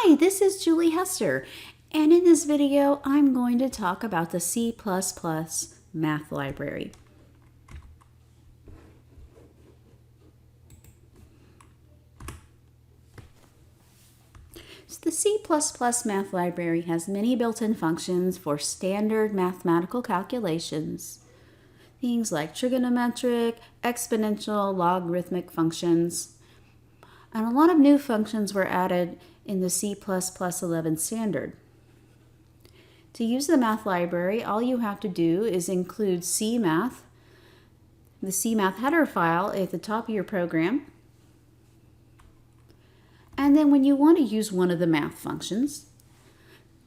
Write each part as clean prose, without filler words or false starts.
Hi, this is Julie Hester, and in this video I'm going to talk about the C++ math library. So the C++ math library has many built-in functions for standard mathematical calculations. Things like trigonometric, exponential, logarithmic functions. And a lot of new functions were added in the C++11 standard. To use the math library, all you have to do is include CMath, the CMath header file at the top of your program. And then when you want to use one of the math functions,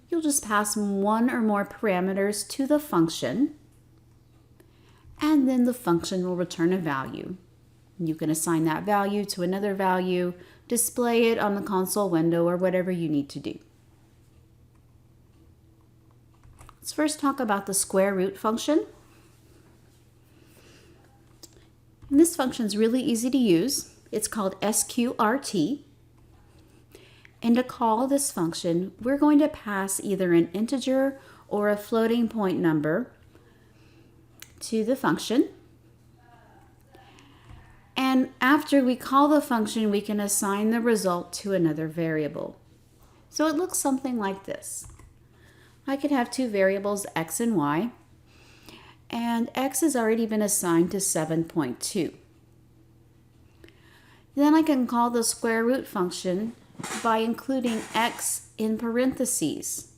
you'll just pass one or more parameters to the function, and then the function will return a value. You can assign that value to another value, display it on the console window, or whatever you need to do. Let's first talk about the square root function. And this function is really easy to use. It's called sqrt. And to call this function, we're going to pass either an integer or a floating point number to the function. And after we call the function, we can assign the result to another variable. So it looks something like this. I could have two variables, x and y, and x has already been assigned to 7.2. Then I can call the square root function by including x in parentheses.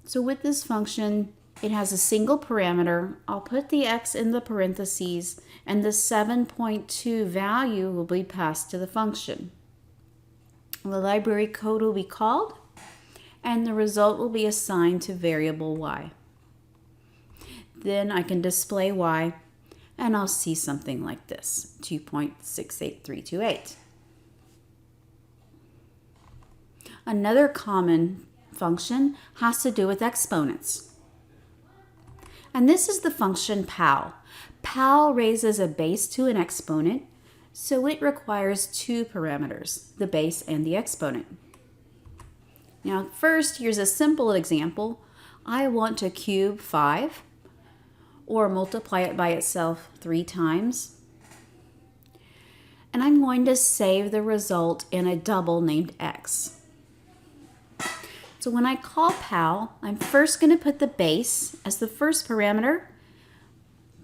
So with this function, it has a single parameter. I'll put the x in the parentheses, and the 7.2 value will be passed to the function. The library code will be called, and the result will be assigned to variable y. Then I can display y, and I'll see something like this, 2.68328. Another common function has to do with exponents. And this is the function pal. Pal raises a base to an exponent, so it requires two parameters, the base and the exponent. Now first, here's a simple example. I want to cube 5 or multiply it by itself 3 times. And I'm going to save the result in a double named x. So when I call pal, I'm first going to put the base as the first parameter,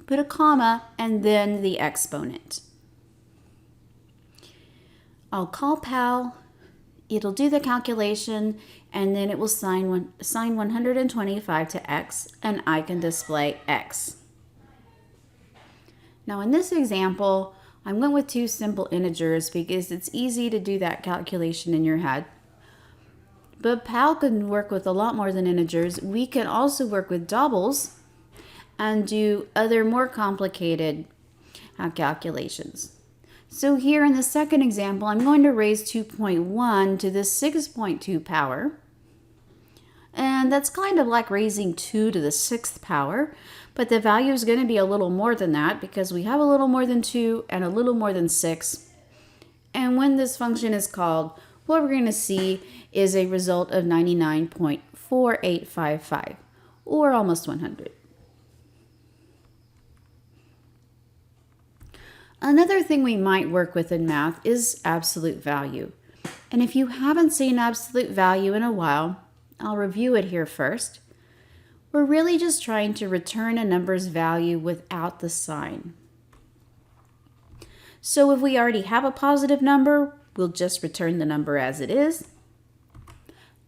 put a comma, and then the exponent. I'll call pal, it'll do the calculation, and then it will assign 125 to x, and I can display x. Now in this example, I went with two simple integers because it's easy to do that calculation in your head. But pal can work with a lot more than integers. We can also work with doubles and do other more complicated calculations. So here in the second example, I'm going to raise 2.1 to the 6.2 power. And that's kind of like raising 2 to the 6th power. But the value is going to be a little more than that because we have a little more than 2 and a little more than 6. And when this function is called, what we're going to see is a result of 99.4855, or almost 100. Another thing we might work with in math is absolute value. And if you haven't seen absolute value in a while, I'll review it here first. We're really just trying to return a number's value without the sign. So if we already have a positive number, we'll just return the number as it is.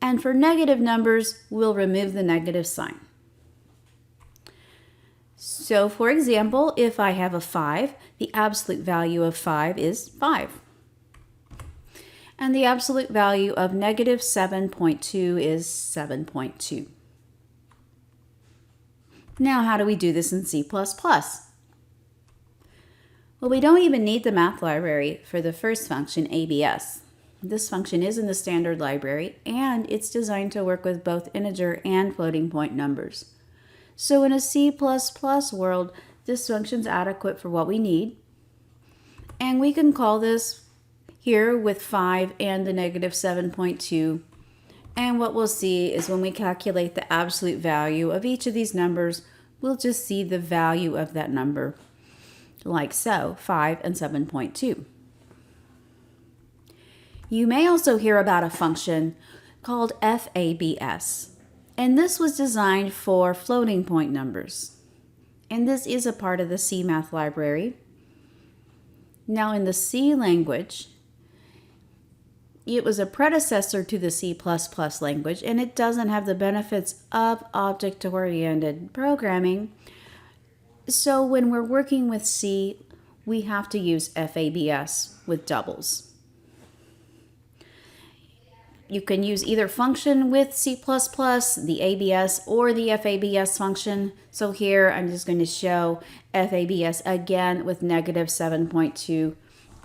And for negative numbers, we'll remove the negative sign. So for example, if I have a 5, the absolute value of 5 is 5. And the absolute value of negative 7.2 is 7.2. Now how do we do this in C++? Well, we don't even need the math library for the first function, abs. This function is in the standard library, and it's designed to work with both integer and floating point numbers. So in a C++ world, this function's adequate for what we need. And we can call this here with 5 and the negative 7.2. And what we'll see is when we calculate the absolute value of each of these numbers, we'll just see the value of that number, like so, 5 and 7.2. You may also hear about a function called fabs, and this was designed for floating point numbers. And this is a part of the C math library. Now in the C language, it was a predecessor to the C++ language, and it doesn't have the benefits of object-oriented programming. So when we're working with C, we have to use fabs with doubles. You can use either function with C++, the ABS, or the fabs function. So here I'm just going to show fabs again with negative 7.2,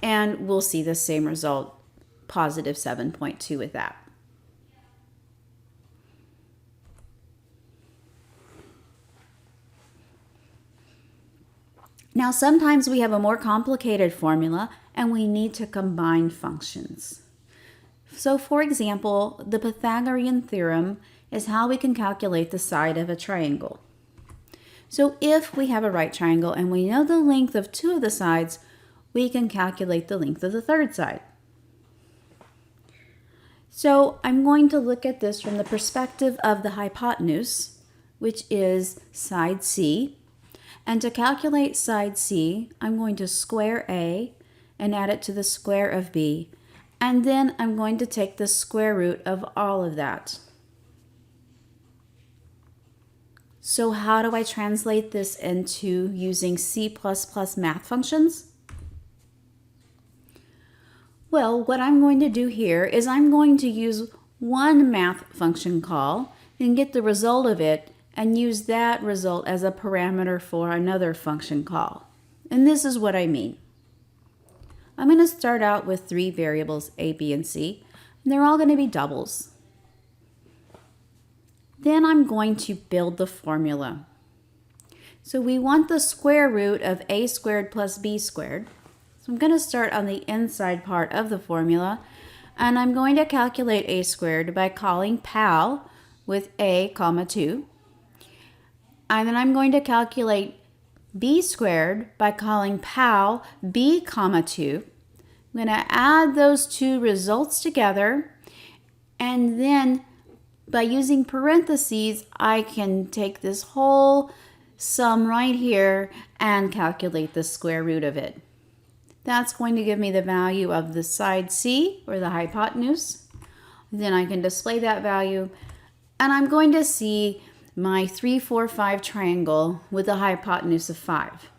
and we'll see the same result, positive 7.2 with that. Now sometimes we have a more complicated formula and we need to combine functions. So for example, the Pythagorean Theorem is how we can calculate the side of a triangle. So if we have a right triangle and we know the length of two of the sides, we can calculate the length of the third side. So I'm going to look at this from the perspective of the hypotenuse, which is side C. And to calculate side C, I'm going to square A and add it to the square of B. And then I'm going to take the square root of all of that. So how do I translate this into using C++ math functions? Well, what I'm going to do here is I'm going to use one math function call and get the result of it and use that result as a parameter for another function call. And this is what I mean. I'm going to start out with three variables, A, B, and C, and they're all going to be doubles. Then I'm going to build the formula. So we want the square root of A squared plus B squared. So I'm going to start on the inside part of the formula, and I'm going to calculate A squared by calling pal with A, comma 2. And then I'm going to calculate B squared by calling pal B, comma 2. I'm going to add those two results together, and then by using parentheses, I can take this whole sum right here and calculate the square root of it. That's going to give me the value of the side C, or the hypotenuse. Then I can display that value, and I'm going to see my 3, 4, 5 triangle with a hypotenuse of 5.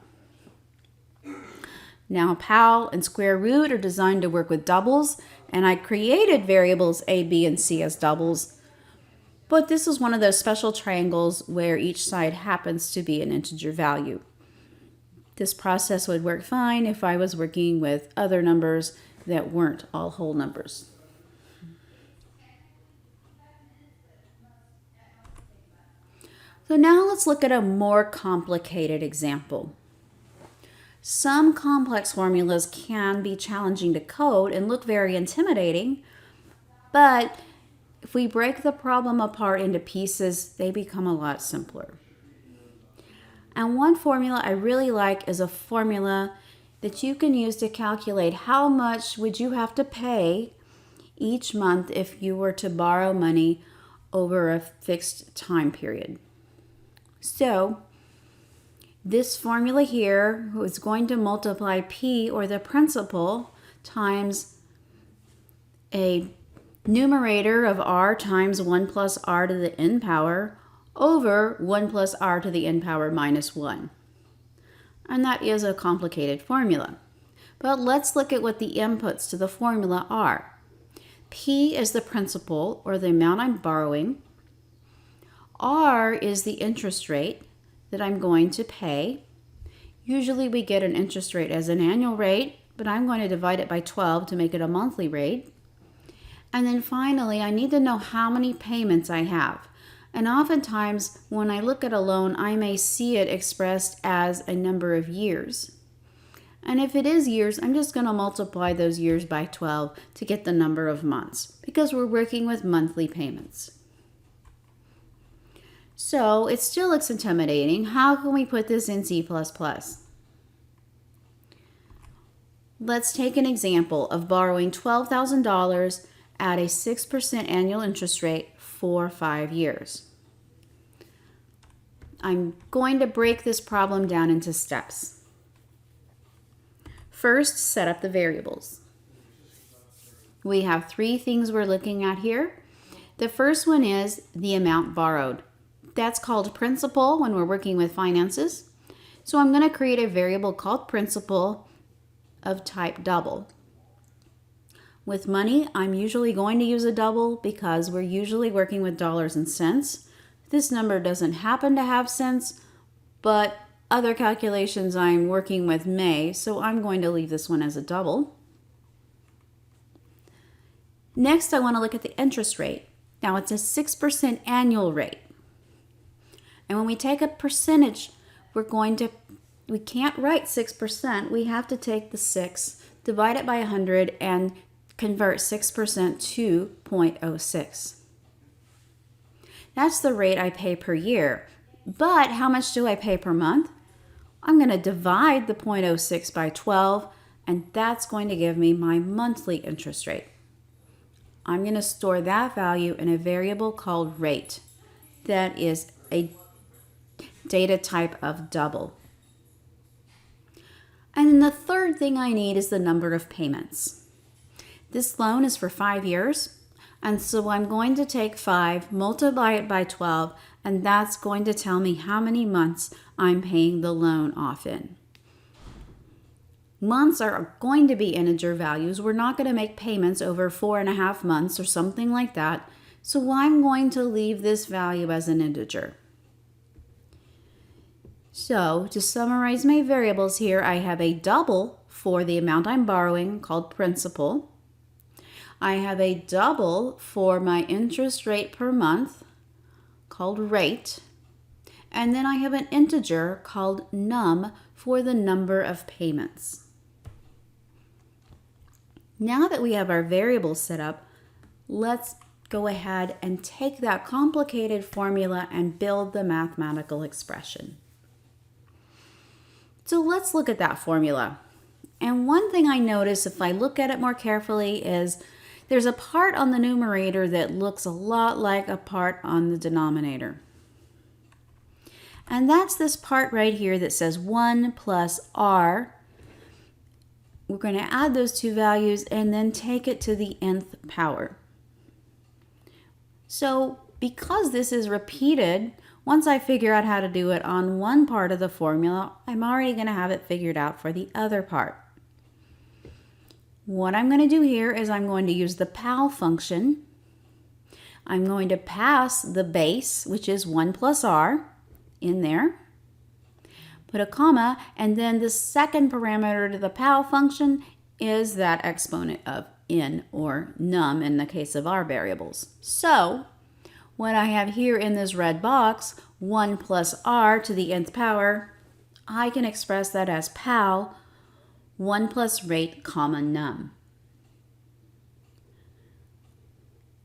Now pal and square root are designed to work with doubles, and I created variables A, B, and C as doubles. But this is one of those special triangles where each side happens to be an integer value. This process would work fine if I was working with other numbers that weren't all whole numbers. So now let's look at a more complicated example. Some complex formulas can be challenging to code and look very intimidating, but if we break the problem apart into pieces, they become a lot simpler. And one formula I really like is a formula that you can use to calculate how much would you have to pay each month if you were to borrow money over a fixed time period. So this formula here is going to multiply P, or the principal, times a numerator of r times 1 plus r to the n power over 1 plus r to the n power minus 1. And that is a complicated formula. But let's look at what the inputs to the formula are. P is the principal, or the amount I'm borrowing. R is the interest rate that I'm going to pay. Usually we get an interest rate as an annual rate, but I'm going to divide it by 12 to make it a monthly rate. And then finally, I need to know how many payments I have. And oftentimes, when I look at a loan, I may see it expressed as a number of years. And if it is years, I'm just going to multiply those years by 12 to get the number of months because we're working with monthly payments. So it still looks intimidating. How can we put this in C++? Let's take an example of borrowing $12,000 at a 6% annual interest rate for 5 years. I'm going to break this problem down into steps. First, set up the variables. We have 3 things we're looking at here. The first one is the amount borrowed. That's called principal when we're working with finances. So I'm going to create a variable called principal of type double. With money, I'm usually going to use a double because we're usually working with dollars and cents. This number doesn't happen to have cents, but other calculations I'm working with may, so I'm going to leave this one as a double. Next, I want to look at the interest rate. Now, it's a 6% annual rate. And when we take a percentage, we can't write 6%. We have to take the 6, divide it by 100, and convert 6% to 0.06. That's the rate I pay per year. But how much do I pay per month? I'm going to divide the 0.06 by 12, and that's going to give me my monthly interest rate. I'm going to store that value in a variable called rate. That is a data type of double. And then the third thing I need is the number of payments. This loan is for 5 years, and so I'm going to take 5, multiply it by 12, and that's going to tell me how many months I'm paying the loan off in. Months are going to be integer values. We're not going to make payments over 4.5 months or something like that, so I'm going to leave this value as an integer. So, to summarize my variables here, I have a double for the amount I'm borrowing called principal. I have a double for my interest rate per month called rate. And then I have an integer called num for the number of payments. Now that we have our variables set up, let's go ahead and take that complicated formula and build the mathematical expression. So let's look at that formula. And one thing I notice if I look at it more carefully is there's a part on the numerator that looks a lot like a part on the denominator. And that's this part right here that says 1 plus r. We're going to add those two values and then take it to the nth power. So because this is repeated, once I figure out how to do it on one part of the formula, I'm already going to have it figured out for the other part. What I'm going to do here is I'm going to use the pal function. I'm going to pass the base, which is 1 plus r, in there. Put a comma, and then the second parameter to the pal function is that exponent of n, or num in the case of our variables. So what I have here in this red box, 1 plus r to the nth power, I can express that as pal 1 plus rate comma num.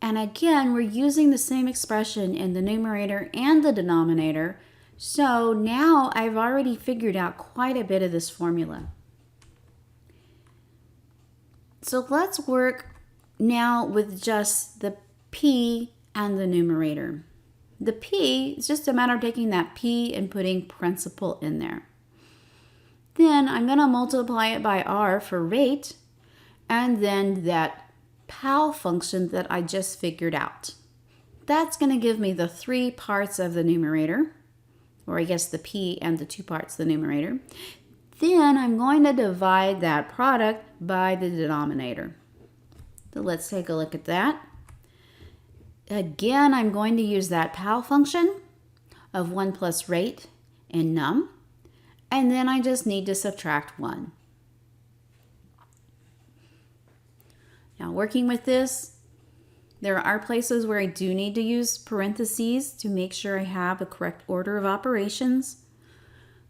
And again, we're using the same expression in the numerator and the denominator, so now I've already figured out quite a bit of this formula. So let's work now with just the p and the numerator. The p is just a matter of taking that p and putting principal in there. Then I'm going to multiply it by r for rate, and then that pal function that I just figured out. That's going to give me the 3 parts of the numerator, or I guess the p and the 2 parts of the numerator. Then I'm going to divide that product by the denominator. So let's take a look at that. Again, I'm going to use that pal function of 1 plus rate and num, and then I just need to subtract 1. Now, working with this, there are places where I do need to use parentheses to make sure I have the correct order of operations.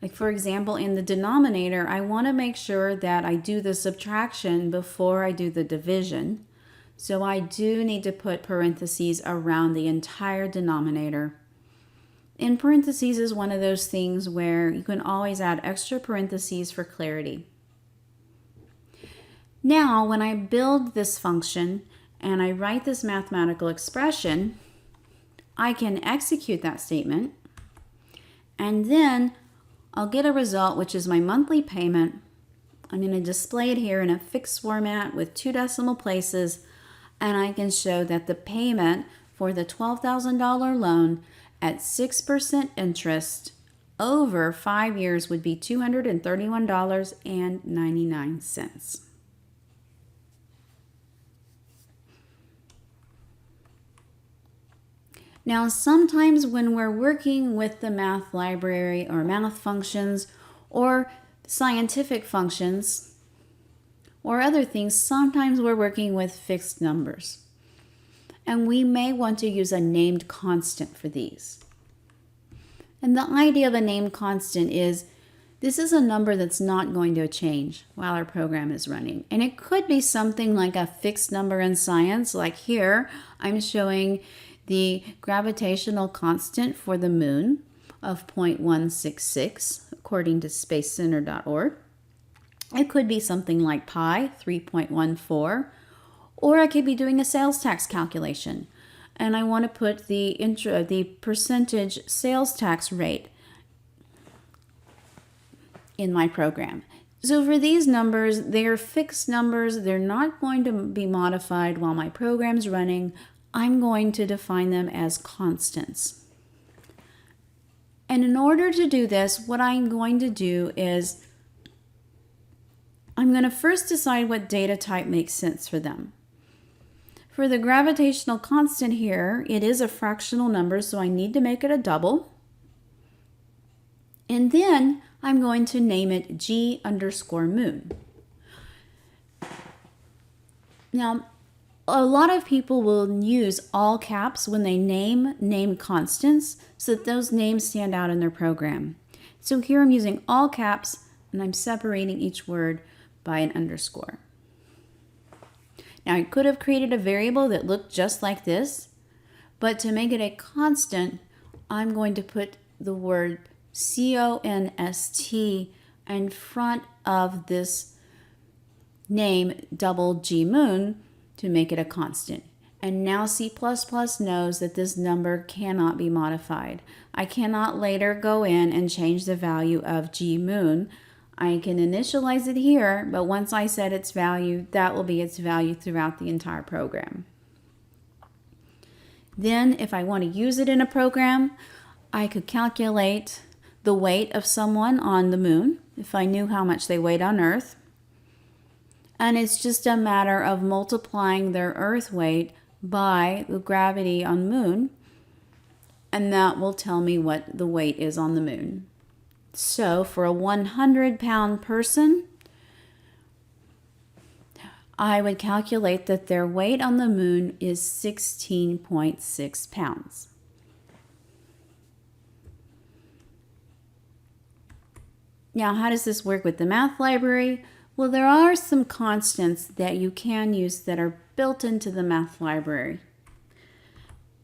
Like for example, in the denominator, I want to make sure that I do the subtraction before I do the division. So I do need to put parentheses around the entire denominator. And parentheses is one of those things where you can always add extra parentheses for clarity. Now, when I build this function and I write this mathematical expression, I can execute that statement, and then I'll get a result, which is my monthly payment. I'm going to display it here in a fixed format with 2 decimal places, and I can show that the payment for the $12,000 loan at 6% interest over 5 years would be $231.99. Now, sometimes when we're working with the math library or math functions or scientific functions or other things, sometimes we're working with fixed numbers. And we may want to use a named constant for these. And the idea of a named constant is this is a number that's not going to change while our program is running. And it could be something like a fixed number in science, like here I'm showing the gravitational constant for the moon of 0.166 according to spacecenter.org. It could be something like pi, 3.14, or I could be doing a sales tax calculation and I want to put the percentage sales tax rate in my program. So for these numbers, they are fixed numbers. They're not going to be modified while my program's running. I'm going to define them as constants. And in order to do this, what I'm going to do is I'm going to first decide what data type makes sense for them. For the gravitational constant here, it is a fractional number, so I need to make it a double. And then I'm going to name it G_moon. Now, a lot of people will use all caps when they name constants so that those names stand out in their program. So here I'm using all caps and I'm separating each word by an underscore. Now I could have created a variable that looked just like this, but to make it a constant, I'm going to put the word const in front of this name double G moon to make it a constant. And now C++ knows that this number cannot be modified. I cannot later go in and change the value of G moon. I can initialize it here, but once I set its value, that will be its value throughout the entire program. Then if I want to use it in a program, I could calculate the weight of someone on the moon if I knew how much they weighed on Earth. And it's just a matter of multiplying their Earth weight by the gravity on moon, and that will tell me what the weight is on the moon. So for a 100-pound person, I would calculate that their weight on the moon is 16.6 pounds. Now, how does this work with the math library? Well, there are some constants that you can use that are built into the math library.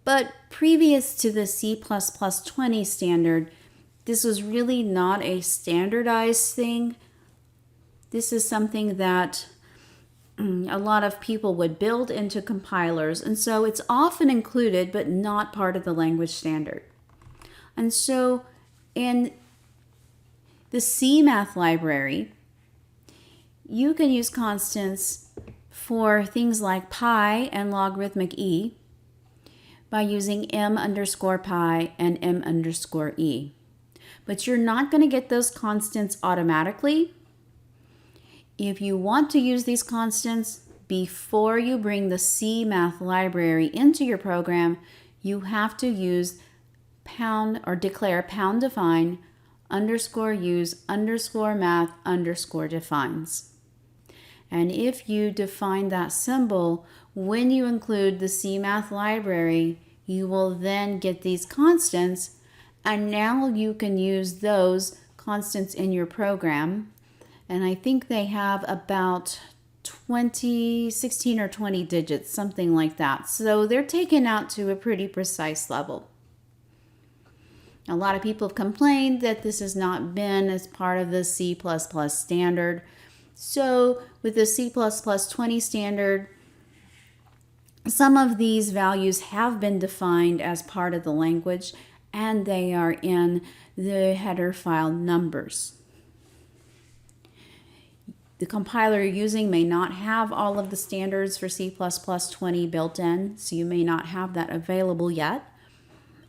But previous to the C++20 standard, this was really not a standardized thing. This is something that a lot of people would build into compilers, and so it's often included but not part of the language standard. And so in the C math library, you can use constants for things like pi and logarithmic e by using m_pi and m_e. But you're not going to get those constants automatically. If you want to use these constants before you bring the C math library into your program, you have to use pound or declare pound define _use _math _defines. And if you define that symbol, when you include the C math library, you will then get these constants, and now you can use those constants in your program, and I think they have about 16 or 20 digits, something like that. So they're taken out to a pretty precise level. A lot of people have complained that this has not been as part of the C++ standard. So with the C++ 20 standard, some of these values have been defined as part of the language, and they are in the header file numbers. The compiler you're using may not have all of the standards for C++ 20 built in, so you may not have that available yet.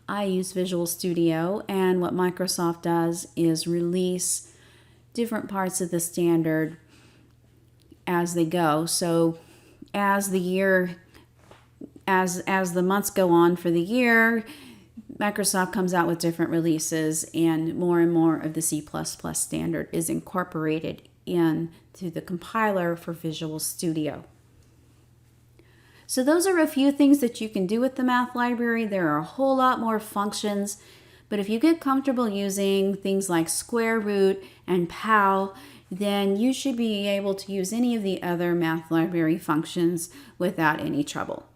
I use Visual Studio, and what Microsoft does is release different parts of the standard as they go. So as the year, as the months go on for the year, Microsoft comes out with different releases, and more of the C++ standard is incorporated into the compiler for Visual Studio. So those are a few things that you can do with the math library. There are a whole lot more functions, but if you get comfortable using things like square root and pal, then you should be able to use any of the other math library functions without any trouble.